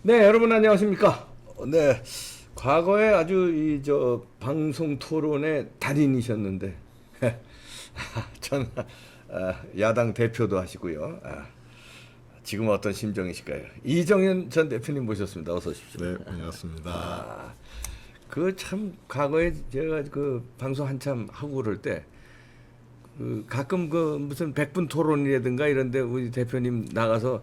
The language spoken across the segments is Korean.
네, 여러분 안녕하십니까? 네, 과거에 아주 방송 토론의 달인이셨는데, 전 야당 대표도 하시고요. 지금 어떤 심정이실까요? 이정현 전 대표님 모셨습니다. 어서 오십시오. 네, 반갑습니다. 그 참 과거에 제가 그 방송 한참 하고 그럴 때, 가끔 그 무슨 백분 토론이라든가 이런데 우리 대표님 나가서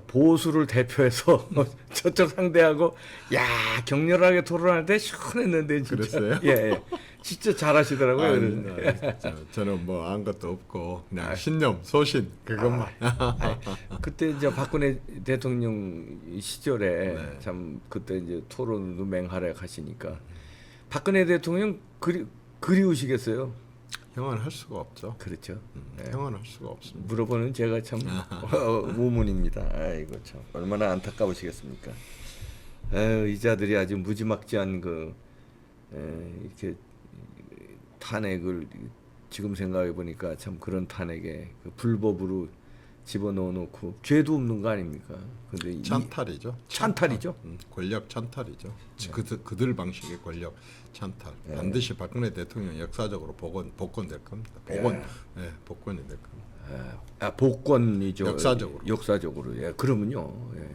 보수를 대표해서 저쪽 상대하고 야 격렬하게 토론할 때 시원했는데 진짜. 그랬어요? 예, 예. 진짜 잘하시더라고요. 저는 뭐 아무것도 없고 그냥 신념, 소신 그것만. 그때 이제 박근혜 대통령 시절에 네. 참 그때 이제 토론도 맹활약 하시니까 박근혜 대통령 그리우시겠어요? 형은 할 수가 없죠. 그렇죠. 형은 할 수가 없습니다. 물어보는 제가 참 우문입니다. 아이고 참 얼마나 안타까우시겠습니까? 이자들이 아주 무지막지한 이렇게 탄핵을 지금 생각해 보니까 참 그런 탄핵에 불법으로 집어넣어 놓고 죄도 없는 거 아닙니까? 근데 찬탈이죠. 찬탈이죠. 권력 찬탈이죠. 그들 방식의 권력 찬탈. 반드시 박근혜 대통령 역사적으로 복권될 겁니다. 복권이 될 겁니다. 복권이죠. 역사적으로. 역사적으로. 예, 그러면요. 예.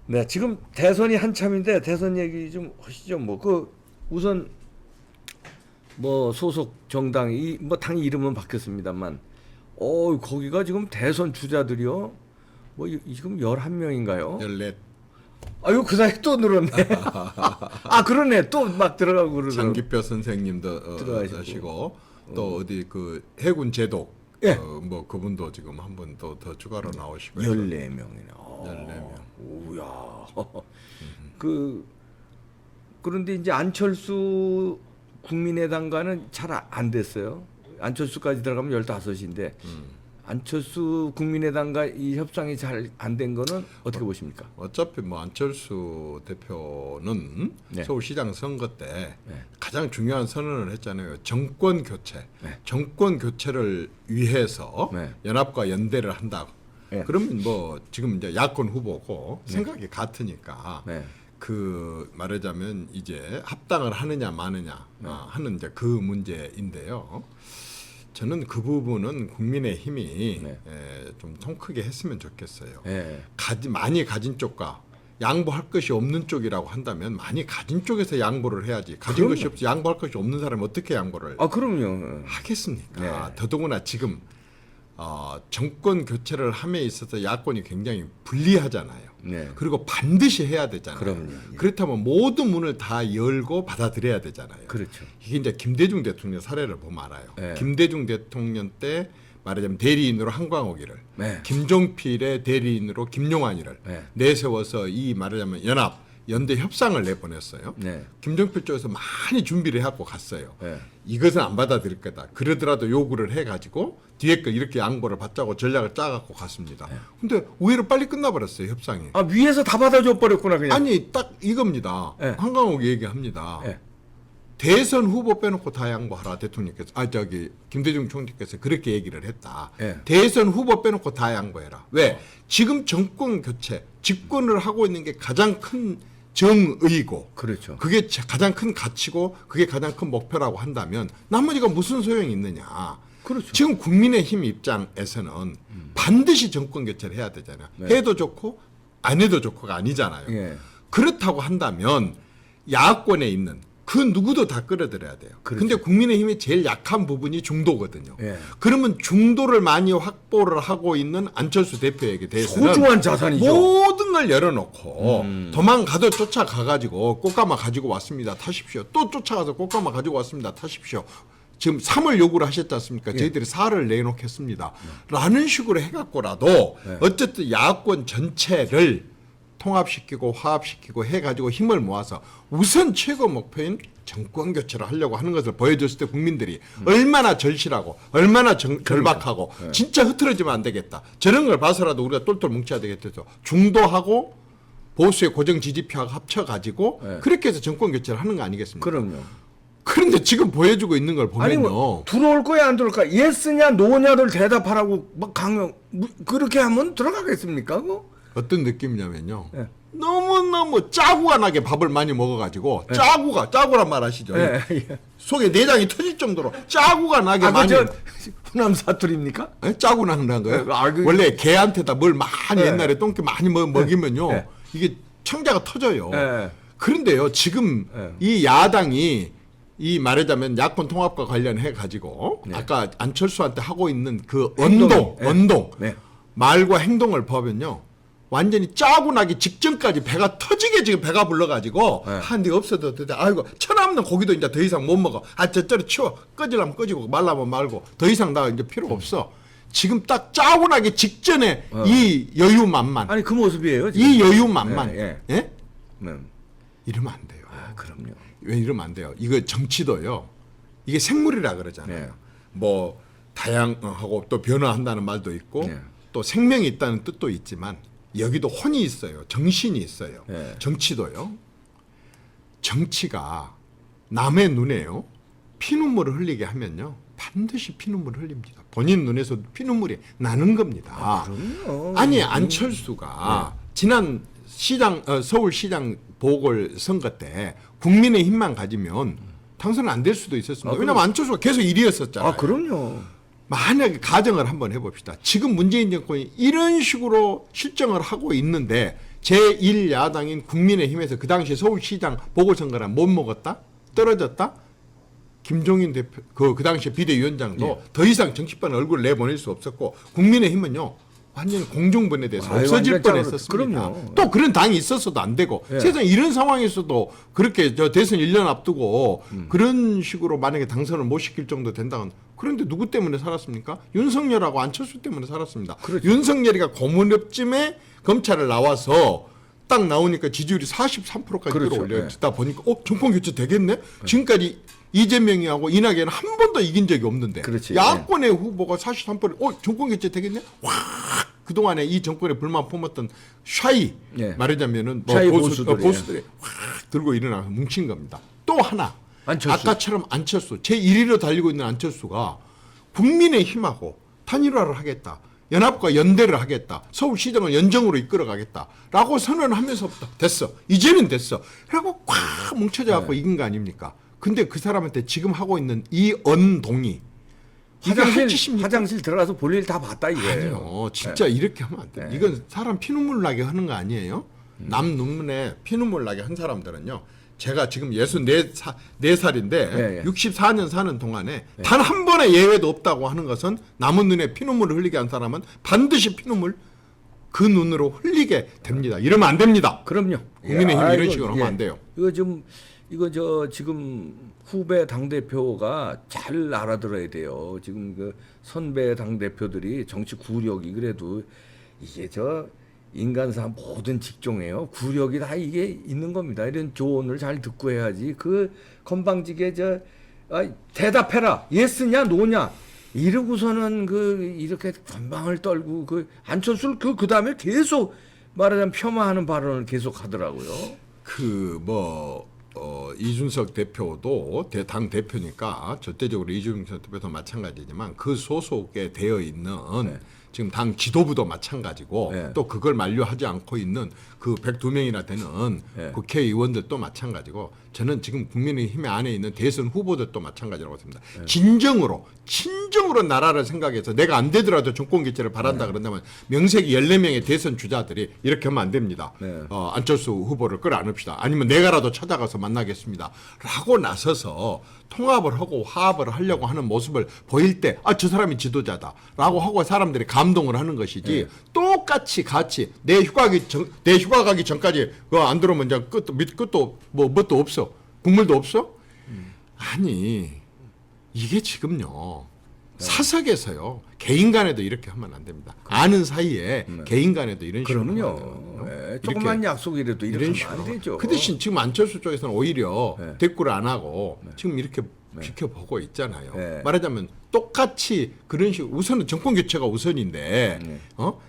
네, 지금 대선이 한참인데 대선 얘기 좀 하시죠. 우선 소속 정당이 당 이름은 바뀌었습니다만 거기가 지금 대선 주자들이요. 지금 11명인가요? 14. 아유, 그 사이 또 늘었네. 그러네. 또 막 들어가고 그러더라고요. 장기표 선생님도 들어가시고 또 어디 그 해군 제독 예. 그분도 지금 한 분 더 추가로 나오시고 14명이네. 14명. 오야. 그런데 이제 안철수 국민의당과는 잘 안 됐어요. 안철수까지 들어가면 15인데 안철수 국민의당과 이 협상이 잘 안 된 거는 어떻게 보십니까? 어차피 안철수 대표는 네. 서울시장 선거 때 네. 가장 중요한 선언을 했잖아요. 정권 교체. 네. 정권 교체를 위해서 네. 연합과 연대를 한다고. 네. 그러면 지금 이제 야권 후보고 생각이 같으니까 네. 말하자면 이제 합당을 하느냐 마느냐 하는 이제 그 문제인데요. 저는 그 부분은 국민의힘이 좀 통 크게 했으면 좋겠어요. 네. 많이 가진 쪽과 양보할 것이 없는 쪽이라고 한다면 많이 가진 쪽에서 양보를 해야지. 가진 그럼요. 것이 없이 양보할 것이 없는 사람이 어떻게 양보를 그럼요. 하겠습니까? 네. 더더구나 지금 정권 교체를 함에 있어서 야권이 굉장히 불리하잖아요. 네. 그리고 반드시 해야 되잖아요. 그럼요. 예. 그렇다면 모든 문을 다 열고 받아들여야 되잖아요. 그렇죠. 이게 이제 김대중 대통령 사례를 보면 알아요. 네. 김대중 대통령 때 말하자면 대리인으로 한광옥이를, 네. 김종필의 대리인으로 김용환이를 네. 내세워서 이 말하자면 연대 협상을 내보냈어요. 네. 김종필 쪽에서 많이 준비를 해갖고 갔어요. 네. 이것은 안 받아들일 거다. 그러더라도 요구를 해가지고 뒤에 거 이렇게 양보를 받자고 전략을 짜갖고 갔습니다. 근데 의외로 빨리 끝나버렸어요, 협상이. 위에서 다 받아줘 버렸구나 그냥. 아니 딱 이겁니다. 네. 한강옥이 얘기합니다. 네. 대선 후보 빼놓고 다 양보하라 대통령께서 김대중 총리께서 그렇게 얘기를 했다. 네. 대선 후보 빼놓고 다 양보해라. 왜? 지금 정권 교체, 집권을 하고 있는 게 가장 큰 정의고, 그렇죠. 그게 가장 큰 가치고, 그게 가장 큰 목표라고 한다면 나머지가 무슨 소용이 있느냐? 그렇죠. 지금 국민의힘 입장에서는 반드시 정권 교체를 해야 되잖아요. 네. 해도 좋고 안 해도 좋고가 아니잖아요. 예. 그렇다고 한다면 야권에 있는 그 누구도 다 끌어들여야 돼요. 그렇죠. 근데 국민의힘이 제일 약한 부분이 중도거든요. 예. 그러면 중도를 많이 확보를 하고 있는 안철수 대표에게 대해서는 소중한 자산이죠. 모든 걸 열어놓고 도망가도 쫓아가가지고 꽃가마 가지고 왔습니다. 타십시오. 또 쫓아가서 꽃가마 가지고 왔습니다. 타십시오. 지금 3월 요구를 하셨지 않습니까? 저희들이 4를 내놓겠습니다. 라는 식으로 해갖고라도 어쨌든 야권 전체를 통합시키고 화합시키고 해가지고 힘을 모아서 우선 최고 목표인 정권 교체를 하려고 하는 것을 보여줬을 때 국민들이 얼마나 절실하고 얼마나 절박하고 진짜 흐트러지면 안 되겠다. 저런 걸 봐서라도 우리가 똘똘 뭉쳐야 되겠다. 중도하고 보수의 고정 지지표하고 합쳐가지고 그렇게 해서 정권 교체를 하는 거 아니겠습니까? 그럼요. 그런데 지금 보여주고 있는 걸 아니 보면요. 들어올 거야 안 들어올 거야? 예스냐 노냐를 대답하라고 막 강요 그렇게 하면 들어가겠습니까? 그거? 어떤 느낌이냐면요. 예. 너무너무 짜고가 나게 밥을 많이 먹어가지고 짜고란 말 아시죠? 예, 예. 속에 내장이 터질 정도로 짜고가 나게 아, 많이 저 후남 사투리입니까? 짜고 나는 거예요. 원래 개한테다 뭘 많이 옛날에 똥개 많이 먹이면요. 이게 청자가 터져요. 그런데요, 지금 이 야당이 이 말하자면 야권 통합과 관련해 가지고 아까 안철수한테 하고 있는 그 언동 말과 행동을 보면요. 완전히 짜고 나기 직전까지 배가 터지게 지금 배가 불러가지고 한 데 없어도 돼. 아이고 천없는 고기도 이제 더 이상 못 먹어. 아 저쪽으로 치워. 꺼지려면 꺼지고 말라면 말고 더 이상 나 이제 필요가 없어. 지금 딱 짜고 나기 직전에 이 여유만만. 아니 그 모습이에요. 지금. 이 여유만만. 예. 이러면 안 돼요. 아, 그럼요. 왜 이러면 안 돼요? 이거 정치도요. 이게 생물이라 그러잖아요. 뭐 다양하고 또 변화한다는 말도 있고 또 생명이 있다는 뜻도 있지만 여기도 혼이 있어요. 정신이 있어요. 정치도요. 정치가 남의 눈에요. 피눈물을 흘리게 하면요. 반드시 피눈물을 흘립니다. 본인 눈에서도 피눈물이 나는 겁니다. 그럼요. 아니 안철수가 지난 서울시장 보궐선거 때 국민의힘만 가지면 당선은 안 될 수도 있었습니다. 왜냐하면 안철수가 계속 1위였었잖아요. 아, 그럼요. 만약에 가정을 한번 해봅시다. 지금 문재인 정권이 이런 식으로 실정을 하고 있는데 제1야당인 국민의힘에서 그 당시 서울시장 보궐선거를 못 먹었다? 떨어졌다? 김종인 대표, 그 당시 비대위원장도 더 이상 정치판 얼굴을 내보낼 수 없었고 국민의힘은요. 완전히 공중분해돼서 없어질 뻔했었습니다. 그럼요. 또 그런 당이 있었어도 안 되고 세상 이런 상황에서도 그렇게 저 대선 1년 앞두고 그런 식으로 만약에 당선을 못 시킬 정도 된다면 그런데 누구 때문에 살았습니까? 윤석열하고 안철수 때문에 살았습니다. 그렇죠. 윤석열이가 고무렵쯤에 검찰을 나와서 딱 나오니까 지지율이 43%까지 그렇죠. 끌어올려요. 듣다 보니까 정권 교체 되겠네? 지금까지 이재명이하고 이낙연은 한 번도 이긴 적이 없는데 그렇지. 야권의 후보가 43% 정권 교체 되겠네? 와 그동안에 이 정권에 불만 품었던 샤이 말하자면은 뭐 샤이 보수들이 확 들고 일어나서 뭉친 겁니다. 또 하나 안철수. 아까처럼 안철수 제1위로 달리고 있는 안철수가 국민의힘하고 단일화를 하겠다. 연합과 연대를 하겠다. 서울시장을 연정으로 이끌어가겠다라고 선언하면서부터 됐어. 이제는 됐어. 그리고 꽉 뭉쳐져갖고 이긴 거 아닙니까? 근데 그 사람한테 지금 하고 있는 이 언동이 화장실 들어가서 볼일 다 봤다 이거예요. 아니요. 진짜 이렇게 하면 안 돼요. 이건 사람 피눈물 나게 하는 거 아니에요? 남 눈물에 피눈물 나게 한 사람들은요. 제가 지금 64살인데 64년 사는 동안에 단 한 번의 예외도 없다고 하는 것은 남은 눈에 피눈물을 흘리게 한 사람은 반드시 피눈물 그 눈으로 흘리게 됩니다. 이러면 안 됩니다. 그럼요. 국민의힘 이런 식으로 하면 안 돼요. 이거 지금 후배 당 대표가 잘 알아들어야 돼요. 지금 그 선배 당 대표들이 정치 구력이 그래도 이게 인간사 모든 직종에요. 구력이 다 이게 있는 겁니다. 이런 조언을 잘 듣고 해야지. 그 건방지게 대답해라. 예스냐 노냐. 이러고서는 이렇게 건방을 떨고 안철수를 그 다음에 계속 말하자면 폄하하는 발언을 계속 하더라고요. 이준석 대표도 당 대표니까 절대적으로 이준석 대표도 마찬가지지만 그 소속에 되어 있는 지금 당 지도부도 마찬가지고 또 그걸 만류하지 않고 있는 그 102명이나 되는 국회의원들도 마찬가지고 저는 지금 국민의힘 안에 있는 대선 후보들도 마찬가지라고 봅니다. 진정으로 나라를 생각해서 내가 안 되더라도 정권 교체를 바란다 그런다면 명색이 14명의 대선 주자들이 이렇게 하면 안 됩니다. 안철수 후보를 끌어안읍시다. 아니면 내가라도 찾아가서 만나겠습니다. 라고 나서서 통합을 하고 화합을 하려고 하는 모습을 보일 때 저 사람이 지도자다 라고 하고 사람들이 감동을 하는 것이지 똑같이 같이 내 휴가 가기 전까지 그거 안 들어오면 이제 끝도 뭣도 없어. 국물도 없어? 아니 이게 지금요 사석에서요 개인 간에도 이렇게 하면 안 됩니다. 아는 사이에 개인 간에도 이런 식으로 그럼요. 조그만 약속이라도 이렇게 하면 안 되죠. 그 대신 지금 안철수 쪽에서는 오히려 대꾸를 안 하고 지금 이렇게 지켜보고 있잖아요. 말하자면 똑같이 그런 식으로 우선은 정권 교체가 우선인데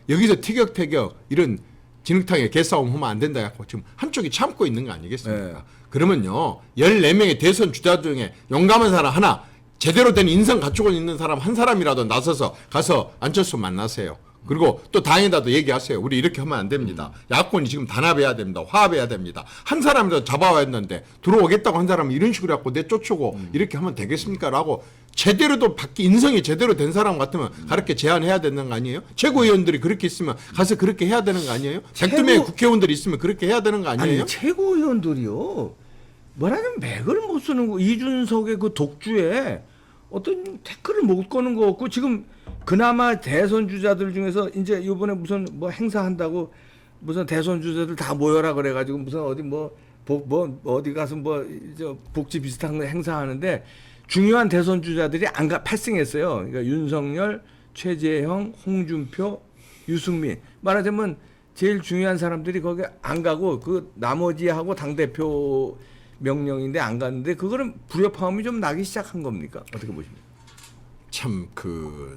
여기서 티격태격 이런 진흙탕에 개싸움 하면 안 된다 해서 지금 한쪽이 참고 있는 거 아니겠습니까? 그러면요 14명의 대선 주자 중에 용감한 사람 하나 제대로 된 인성 갖추고 있는 사람 한 사람이라도 나서서 가서 안철수 만나세요. 그리고 또 당에다도 얘기하세요. 우리 이렇게 하면 안 됩니다. 야권이 지금 단합해야 됩니다. 화합해야 됩니다. 한 사람이라도 잡아와야 했는데 들어오겠다고 한 사람은 이런 식으로 해갖고 내쫓고 이렇게 하면 되겠습니까? 라고 제대로도 인성이 제대로 된 사람 같으면 그렇게 제안해야 되는 거 아니에요? 최고위원들이 그렇게 있으면 가서 그렇게 해야 되는 거 아니에요? 102명의 국회의원들이 있으면 그렇게 해야 되는 거 아니에요? 아니 최고위원들이요. 뭐라면 맥을 못 쓰는 거. 이준석의 그 독주에 어떤 태클을 못 거는 거 없고 지금 그나마 대선 주자들 중에서 이제 이번에 무슨 뭐 행사한다고 무슨 대선 주자들 다 모여라 그래가지고 무슨 어디 뭐 어디 가서 뭐 저 복지 비슷한 거 행사하는데 중요한 대선 주자들이 안 가 패싱했어요. 그러니까 윤석열, 최재형, 홍준표, 유승민 말하자면 제일 중요한 사람들이 거기 안 가고 그 나머지하고 당 대표 명령인데 안 갔는데 그거는 불협화음이 좀 나기 시작한 겁니까? 어떻게 보십니까? 참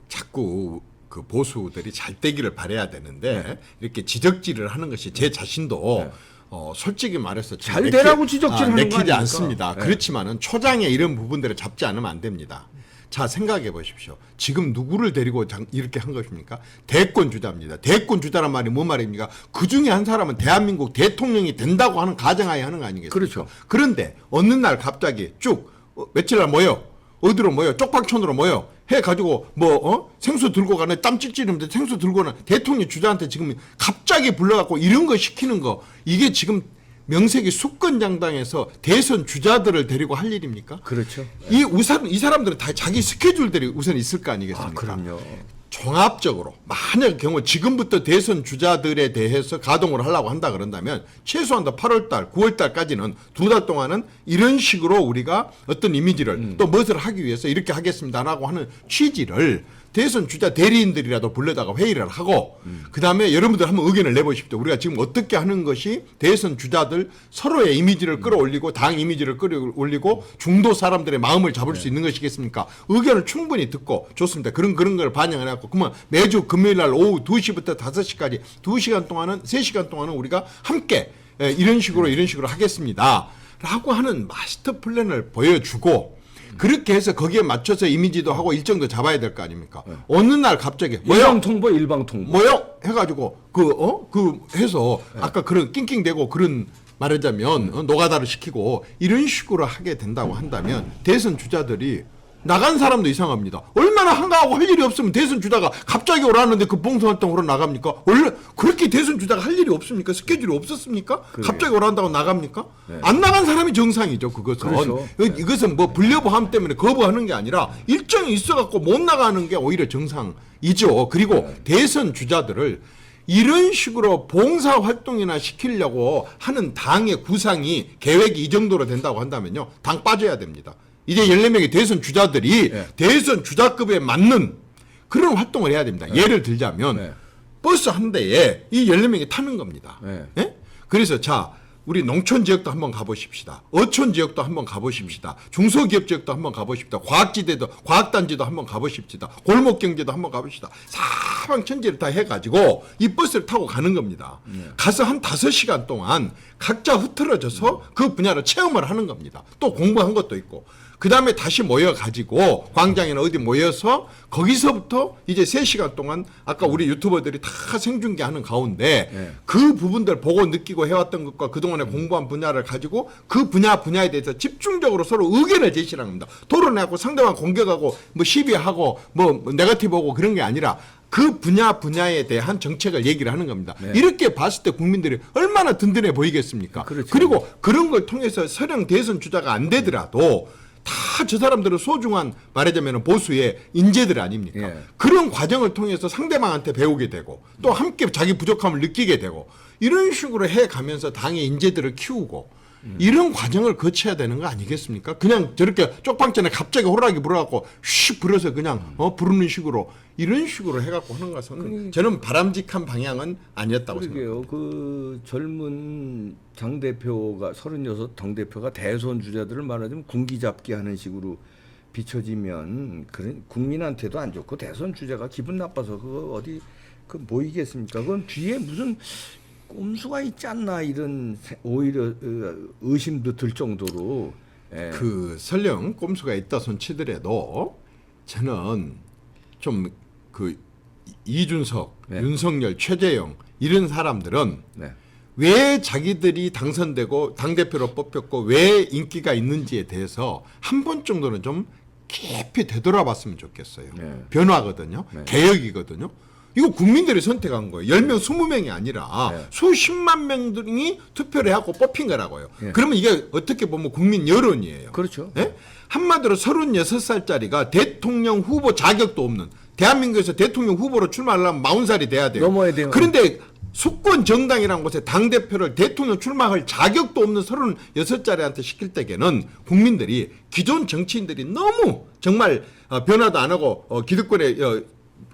자꾸 그 보수들이 잘 되기를 바라야 되는데 이렇게 지적질을 하는 것이 제 자신도 솔직히 말해서 잘 되라고 지적질하는 거 내키지 아닙니까? 않습니다. 그렇지만은 초장에 이런 부분들을 잡지 않으면 안 됩니다. 자 생각해 보십시오. 지금 누구를 데리고 이렇게 한 것입니까? 대권 주자입니다. 대권 주자란 말이 뭔 말입니까? 그 중에 한 사람은 대한민국 대통령이 된다고 하는 가정하에 하는 거 아니겠습니까? 그렇죠. 그런데 어느 날 갑자기 쭉 며칠 날 모여 어디로 모여 쪽방촌으로 모여 해가지고 생수 들고 가는 땀 찔찔이는데 생수 들고는 대통령 주자한테 지금 갑자기 불러갖고 이런 거 시키는 거 이게 지금 명색이 수권장당에서 대선 주자들을 데리고 할 일입니까? 그렇죠. 이 사람들은 다 자기 스케줄들이 우선 있을 거 아니겠습니까? 그럼요. 종합적으로 만약 경우 지금부터 대선 주자들에 대해서 가동을 하려고 한다 그런다면 최소한 8월달, 9월달까지는 2달 동안은 이런 식으로 우리가 어떤 이미지를 또 무엇을 하기 위해서 이렇게 하겠습니다라고 하는 취지를 대선 주자 대리인들이라도 불러다가 회의를 하고 그다음에 여러분들 한번 의견을 내보십시오. 우리가 지금 어떻게 하는 것이 대선 주자들 서로의 이미지를 끌어올리고 당 이미지를 끌어올리고 중도 사람들의 마음을 잡을 수 있는 것이겠습니까? 의견을 충분히 듣고 좋습니다. 그런 걸 반영을 해갖고 그러면 매주 금요일 날 오후 2시부터 5시까지 2시간 동안은 3시간 동안은 우리가 함께 이런 식으로 하겠습니다. 라고 하는 마스터 플랜을 보여주고 그렇게 해서 거기에 맞춰서 이미지도 하고 일정도 잡아야 될 거 아닙니까? 어느 날 갑자기 일방 통보. 뭐요? 해가지고 해서 아까 그런 낑낑대고 그런 말하자면 노가다를 시키고 이런 식으로 하게 된다고 한다면 대선 주자들이 나간 사람도 이상합니다. 얼마나 한가하고 할 일이 없으면 대선 주자가 갑자기 오라는데 그 봉사활동으로 나갑니까? 원래 그렇게 대선 주자가 할 일이 없습니까? 스케줄이 없었습니까? 그래요. 갑자기 오란다고 나갑니까? 안 나간 사람이 정상이죠. 그것은. 그렇죠. 이것은 뭐 불려보함 때문에 거부하는 게 아니라 일정이 있어갖고 못 나가는 게 오히려 정상이죠. 그리고 대선 주자들을 이런 식으로 봉사활동이나 시키려고 하는 당의 구상이 계획이 이 정도로 된다고 한다면요. 당 빠져야 됩니다. 이제 14명의 대선 주자들이 대선 주자급에 맞는 그런 활동을 해야 됩니다. 예를 들자면 버스 한 대에 이 14명이 타는 겁니다. 예? 그래서 자 우리 농촌 지역도 한번 가보십시다. 어촌 지역도 한번 가보십시다. 중소기업 지역도 한번 가보십시다. 과학단지도 한번 가보십시다. 골목경제도 한번 가보십시다. 사방천지를 다 해가지고 이 버스를 타고 가는 겁니다. 가서 한 5시간 동안 각자 흐트러져서 그 분야를 체험을 하는 겁니다. 또 공부한 것도 있고. 그 다음에 다시 모여가지고 광장이나 어디 모여서 거기서부터 이제 3시간 동안 아까 우리 유튜버들이 다 생중계하는 가운데 그 부분들 보고 느끼고 해왔던 것과 그동안에 공부한 분야를 가지고 그 분야에 대해서 집중적으로 서로 의견을 제시하는 겁니다. 토론하고 상대방 공격하고 뭐 시비하고 뭐 네거티브하고 그런 게 아니라 그 분야에 대한 정책을 얘기를 하는 겁니다. 이렇게 봤을 때 국민들이 얼마나 든든해 보이겠습니까? 그렇죠. 그리고 그런 걸 통해서 설령 대선 주자가 안 되더라도 다 저 사람들은 소중한 말하자면 보수의 인재들 아닙니까? 그런 과정을 통해서 상대방한테 배우게 되고 또 함께 자기 부족함을 느끼게 되고 이런 식으로 해가면서 당의 인재들을 키우고 이런 과정을 거쳐야 되는 거 아니겠습니까? 그냥 저렇게 쪽방전에 갑자기 호루라기 불어갖고 슉 불어서 그냥 부르는 식으로 이런 식으로 해갖고 하는 것은 저는 바람직한 방향은 아니었다고 생각합니다. 그 젊은 당대표가 36 당대표가 대선 주자들을 말하자면 군기잡기 하는 식으로 비춰지면 그런 국민한테도 안 좋고 대선 주자가 기분 나빠서 그거 어디 모이겠습니까? 그건 뒤에 무슨 꼼수가 있지 않나 이런 오히려 의심도 들 정도로 그 설령 꼼수가 있다 손 치더라도 저는 좀 그 이준석, 네. 윤석열, 최재형 이런 사람들은 네. 왜 자기들이 당선되고 당대표로 뽑혔고 왜 인기가 있는지에 대해서 한 번 정도는 좀 깊이 되돌아봤으면 좋겠어요. 네. 변화거든요. 네. 개혁이거든요. 이거 국민들이 선택한 거예요. 10명, 20명이 아니라 네. 수십만 명들이 투표를 하고 뽑힌 거라고요. 네. 그러면 이게 어떻게 보면 국민 여론이에요. 그렇죠. 예? 한마디로 36살짜리가 대통령 후보 자격도 없는 대한민국에서 대통령 후보로 출마하려면 40살이 돼야 돼요. 넘어야 돼요. 그런데 수권 정당이라는 곳에 당대표를 대통령 출마할 자격도 없는 36살짜리한테 시킬 때에는 국민들이 기존 정치인들이 너무 정말 변화도 안 하고 기득권에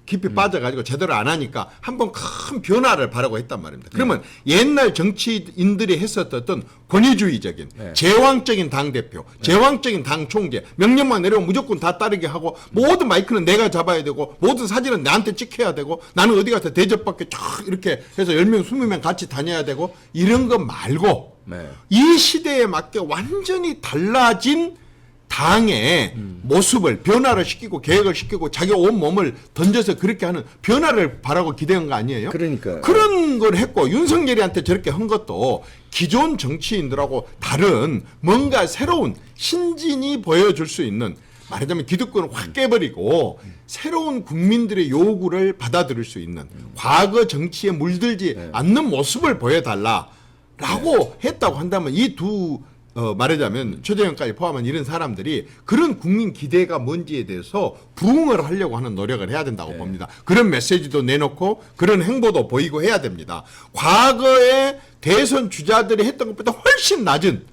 깊이 빠져가지고 제대로 안 하니까 한번 큰 변화를 바라고 했단 말입니다. 그러면 옛날 정치인들이 했었던 권위주의적인 네. 제왕적인 당대표, 제왕적인 당 총재, 명령만 내려오면 무조건 다 따르게 하고 모든 마이크는 내가 잡아야 되고 모든 사진은 나한테 찍혀야 되고 나는 어디 가서 대접받게 쫙 이렇게 해서 10명, 20명 같이 다녀야 되고 이런 거 말고 네. 이 시대에 맞게 완전히 달라진 당의 모습을 변화를 시키고 계획을 시키고 자기 온 몸을 던져서 그렇게 하는 변화를 바라고 기대한 거 아니에요? 그러니까요. 그런 걸 했고 윤석열이한테 저렇게 한 것도 기존 정치인들하고 다른 뭔가 새로운 신진이 보여줄 수 있는 말하자면 기득권을 확 깨버리고 새로운 국민들의 요구를 받아들일 수 있는 과거 정치에 물들지 않는 모습을 보여달라라고 했다고 한다면 이두 말하자면 최재형까지 포함한 이런 사람들이 그런 국민 기대가 뭔지에 대해서 부응을 하려고 하는 노력을 해야 된다고 봅니다. 그런 메시지도 내놓고 그런 행보도 보이고 해야 됩니다. 과거에 대선 주자들이 했던 것보다 훨씬 낮은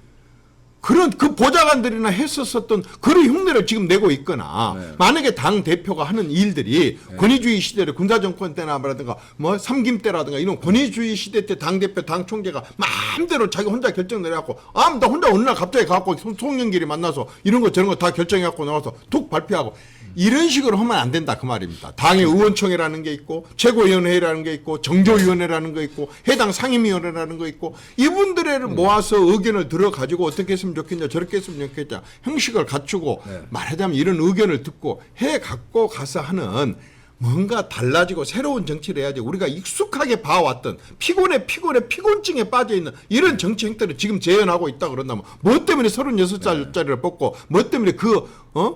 그런 그 보좌관들이나 했었던 그런 흉내를 지금 내고 있거나 만약에 당 대표가 하는 일들이 권위주의 시대를 군사정권 때나 말하든가 뭐 삼김 때라든가 이런 권위주의 시대 때 당 대표 당 총재가 마음대로 자기 혼자 결정 내려갖고 나 혼자 어느 날 갑자기 가갖고 송영길이 만나서 이런 거 저런 거 다 결정해갖고 나와서 툭 발표하고 이런 식으로 하면 안 된다 그 말입니다. 당의 의원총회라는 게 있고 최고위원회라는 게 있고 정조위원회라는 거 있고 해당 상임위원회라는 거 있고 이분들을 모아서 의견을 들어가지고 어떻게 했으면 좋겠냐 저렇게 했으면 좋겠냐 형식을 갖추고 말하자면 이런 의견을 듣고 해갖고 가서 하는 뭔가 달라지고 새로운 정치를 해야지 우리가 익숙하게 봐왔던 피곤증에 빠져있는 이런 정치 행태를 지금 재현하고 있다 그런다면 뭐 때문에 36살짜리를 뽑고 뭐 때문에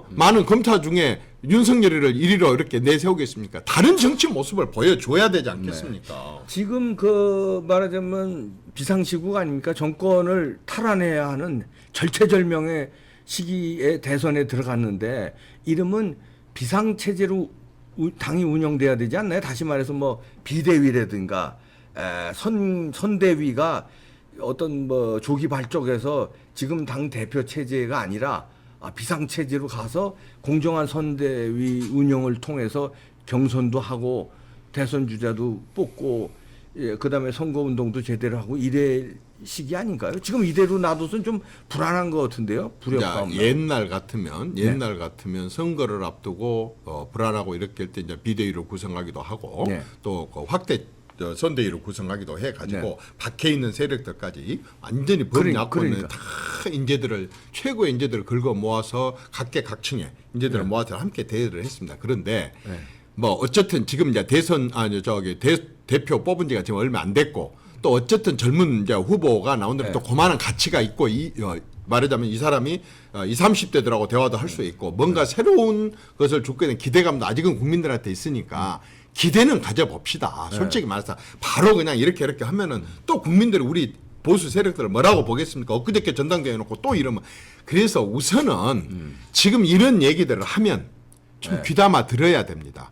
많은 검사 중에 윤석열이를 1위로 이렇게 내세우겠습니까? 다른 정치 모습을 보여줘야 되지 않겠습니까? 지금 말하자면 비상시국 아닙니까? 정권을 탈환해야 하는 절체절명의 시기에 대선에 들어갔는데 이름은 비상체제로 당이 운영돼야 되지 않나요? 다시 말해서 뭐 비대위라든가 선대위가 어떤 뭐 조기 발족해서 지금 당 대표 체제가 아니라 비상체제로 가서 공정한 선대위 운영을 통해서 경선도 하고 대선 주자도 뽑고 그다음에 선거운동도 제대로 하고 이래 시기 아닌가요? 지금 이대로 놔둬서는 좀 불안한 것 같은데요. 불협감. 옛날 같으면 선거를 앞두고 불안하고 이렇게 할 때 이제 비대위를 구성하기도 하고 또 확대 선대위를 구성하기도 해가지고 밖에 있는 세력들까지 완전히 범야권은 다 인재들을 최고의 인재들을 긁어 모아서 각계각층의 인재들을 모아서 함께 대회를 했습니다. 그런데 뭐 어쨌든 지금 이제 대표 뽑은 지가 지금 얼마 안 됐고 또 어쨌든 젊은 이제 후보가 나온다면 또 그만한 가치가 있고 말하자면 이 사람이 20, 30대들하고 대화도 할 수 있고 뭔가 새로운 것을 줄 거에 대한 기대감도 아직은 국민들한테 있으니까 기대는 가져봅시다. 솔직히 말해서 바로 그냥 이렇게 하면은 또 국민들이 우리 보수 세력들을 뭐라고 보겠습니까? 엊그저께 전당대회 놓고 또 이러면 그래서 우선은 지금 이런 얘기들을 하면 좀 귀담아 들어야 됩니다.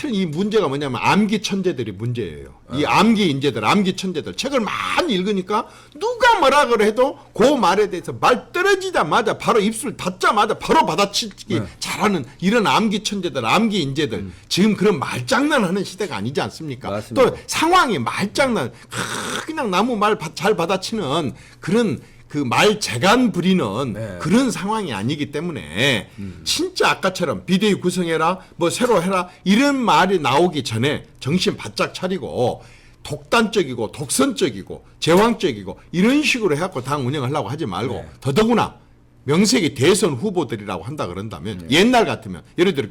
이 문제가 뭐냐면 암기 천재들이 문제예요. 이 암기 인재들, 암기 천재들 책을 많이 읽으니까 누가 뭐라 그래도 그 말에 대해서 말 떨어지자마자 바로 입술 닫자마자 바로 받아치기 잘하는 이런 암기 천재들, 암기 인재들 지금 그런 말장난하는 시대가 아니지 않습니까? 맞습니다. 또 상황이 말장난 그냥 나무 말 잘 받아치는 그런 그 말 재간 부리는 그런 상황이 아니기 때문에 진짜 아까처럼 비대위 구성해라 뭐 새로 해라 이런 말이 나오기 전에 정신 바짝 차리고 독단적이고 독선적이고 제왕적이고 이런 식으로 해갖고 당 운영하려고 하지 말고 더더구나 명색이 대선 후보들이라고 한다 그런다면 옛날 같으면 예를 들어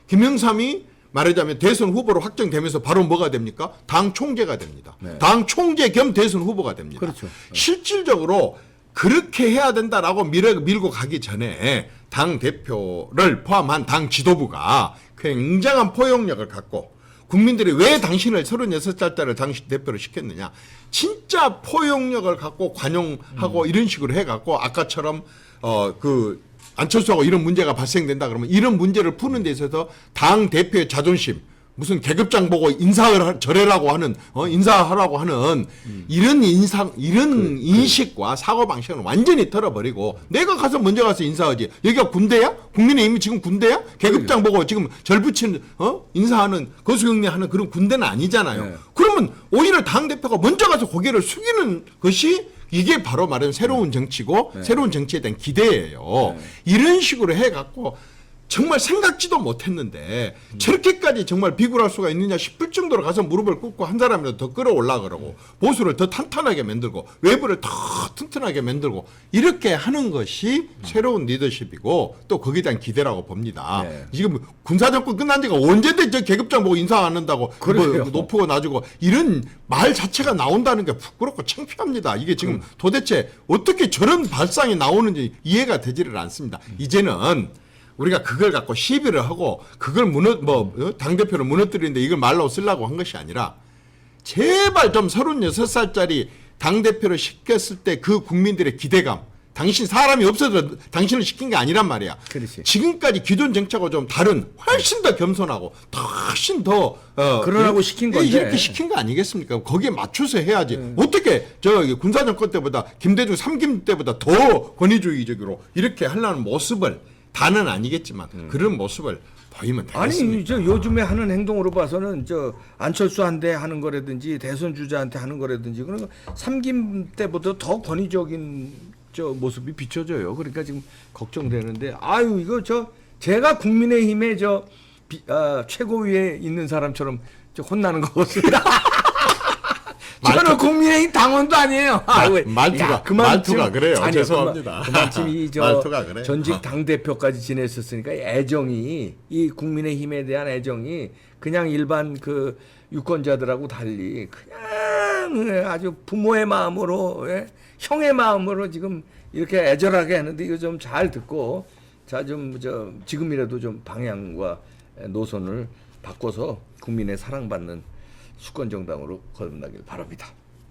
김영삼이 말하자면 대선 후보로 확정되면서 바로 뭐가 됩니까? 당 총재가 됩니다. 네. 당 총재 겸 대선 후보가 됩니다. 그렇죠. 실질적으로 그렇게 해야 된다라고 밀고 가기 전에 당 대표를 포함한 당 지도부가 굉장한 포용력을 갖고 국민들이 왜 당신을 36살짜리 당신 대표를 시켰느냐. 진짜 포용력을 갖고 관용하고 이런 식으로 해갖고 아까처럼 안철수하고 이런 문제가 발생된다 그러면 이런 문제를 푸는 데 있어서 당 대표의 자존심 무슨 계급장 보고 절해라고 하는 인사하라고 하는 이런 인식과 사고 방식은 완전히 털어버리고 내가 먼저 가서 인사하지. 여기가 군대야? 국민의힘이 지금 군대야? 계급장 보고 지금 절 붙이는 인사하는 거수경례하는 그런 군대는 아니잖아요. 네. 그러면 오히려 당 대표가 먼저 가서 고개를 숙이는 것이 이게 바로 말하는 새로운 정치고 새로운 정치에 대한 기대예요. 이런 식으로 해갖고 정말 생각지도 못했는데 저렇게까지 정말 비굴할 수가 있느냐 싶을 정도로 가서 무릎을 꿇고 한 사람이라도 더 끌어올라 그러고 보수를 더 탄탄하게 만들고 외부를 더 튼튼하게 만들고 이렇게 하는 것이 새로운 리더십이고 또 거기에 대한 기대라고 봅니다. 네. 지금 군사정권 끝난 지가 언제든 저 계급장 보고 인사 안 한다고 그래요. 높고 놔주고 이런 말 자체가 나온다는 게 부끄럽고 창피합니다. 이게 지금 도대체 어떻게 저런 발상이 나오는지 이해가 되지를 않습니다. 이제는 우리가 그걸 갖고 시비를 하고 그걸 당대표를 무너뜨리는데 이걸 말로 쓰려고 한 것이 아니라 제발 좀 36살짜리 당대표를 시켰을 때 그 국민들의 기대감 당신 사람이 없어도 당신을 시킨 게 아니란 말이야. 그렇지. 지금까지 기존 정책과 좀 다른 훨씬 더 겸손하고 훨씬 더 그러라고 시킨 건데. 이렇게 시킨 거 아니겠습니까? 거기에 맞춰서 해야지. 어떻게 저 군사정권 때보다 김대중 3김 때보다 더 권위주의적으로 이렇게 하려는 모습을 다는 아니겠지만 그런 모습을 보이면 되겠습니까? 아니 저 요즘에 하는 행동으로 봐서는 저 안철수한테 하는 거라든지 대선 주자한테 하는 거라든지 그런 거 3김 때보다 더 권위적인 저 모습이 비춰져요. 그러니까 지금 걱정되는데 아유 이거 제가 국민의힘의 최고위에 있는 사람처럼 혼나는 것 같습니다. 저는 국민의힘 당원도 아니에요. 말투가 그래요. 죄송합니다. 그만큼 말투가 그래요. 전직 당 대표까지 지냈었으니까 애정이 이 국민의힘에 대한 애정이 그냥 일반 그 유권자들하고 달리 그냥 아주 부모의 마음으로 형의 마음으로 지금 이렇게 애절하게 하는데 이거 좀 잘 듣고 지금이라도 좀 방향과 노선을 바꿔서 국민의 사랑받는 수권 정당으로 거듭나길 바랍니다.